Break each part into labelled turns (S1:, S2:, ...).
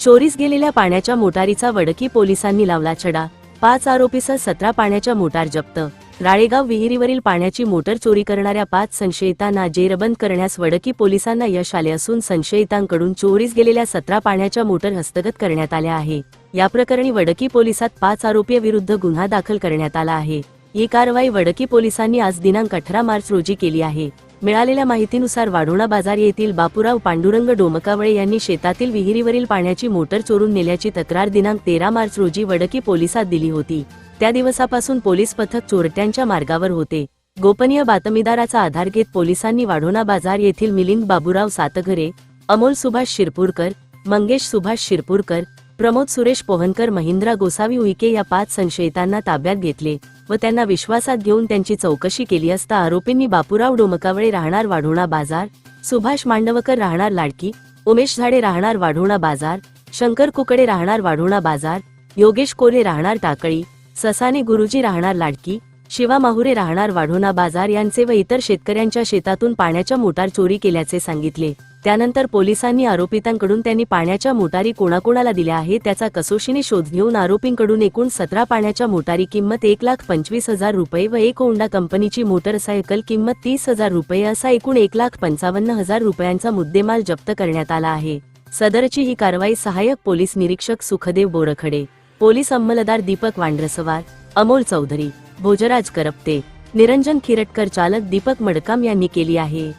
S1: चोरीस गेलेल्या पाण्याच्या मोटारीचा वडकी पोलिसांनी लावला छडा। 5 आरोपीसह 17 पाण्याच्या मोटार जप्त। राळेगाव विहिरीवरील पाण्याची मोटर चोरी करणाऱ्या 5 संशयितांना जेरबंद करण्यास वडकी पोलिसांना यश आले असून संशयितांकडून चोरीस गेलेल्या 17 पाण्याच्या मोटर हस्तगत करण्यात आल्या आहे। या प्रकरणी वडकी पोलिसात 5 आरोपींविरुद्ध गुन्हा दाखल करण्यात आला आहे। ही कारवाई वडकी पोलिसांनी आज दिनांक 18 मार्च रोजी केली आहे। मिळालेल्या माहितीनुसार वाढोणा बाजार येथील बापूराव पांडुरंग डोमकावळे यांनी शेतातील विहिरीवरील पाण्याची मोटर चोरून नेल्याची तक्रार दिनांक 13 मार्च रोजी वडकी पोलिसात दिली होती। त्या दिवसापासून पोलीस पथक चोरट्यांच्या मार्गावर होते। गोपनीय बातमीदाराचा आधार घेत पोलिसांनी वाढोणा बाजार येथील मिलिंद बाबूराव सातघरे, अमोल सुभाष शिरपूरकर, मंगेश सुभाष शिरपूरकर, प्रमोद सुरेश पोहनकर, महेंद्र गोसावी उईके या 5 संशयितांना ताब्यात घेतले व त्यांना विश्वासात घेऊन त्यांची चौकशी केली असता आरोपींनी बापूराव डोमकावळे राहणार वाढोणा बाजार, सुभाष मांडवकर राहणार लाडकी, उमेश झाडे राहणार वाढोणा बाजार, शंकर कुकडे राहणार वाढोणा बाजार, योगेश कोरे राहणार टाकळी, ससाने गुरुजी राहणार लाडकी, शिवा माहुरे राहणार वाढोणा बाजार यांचे व इतर शेतकऱ्यांच्या शेतातून पाण्याच्या मोटार चोरी केल्याचे सांगितले। त्यानंतर पोलिसांनी आरोपितांकडून त्यांनी पाण्याच्या मोटारी कोणाकोणाला दिल्या आहे त्याचा कसोशीने शोध घेऊन आरोपींकडून एकूण 17 पाण्याच्या मोटारी किंमत 1,25,000 रुपये व एक होंडा कंपनीची मोटरसायकल किंमत 30,000 रुपये असा एकूण 1,55,000 रुपयांचा मुद्देमाल जप्त करण्यात आला आहे। सदरची ही कारवाई सहाय्यक पोलीस निरीक्षक सुखदेव बोरखडे, पोलीस अंमलदार दीपक वांड्रसवार, अमोल चौधरी, भोजराज करपते, निरंजन खिरटकर, चालक दीपक मडकाम यांनी केली आहे।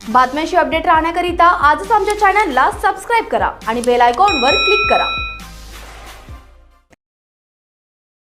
S2: बातम्यांशी अपडेट राहण्याकरिता आजच आमच्या चॅनलला सबस्क्राइब करा आणि बेल आयकॉनवर क्लिक करा।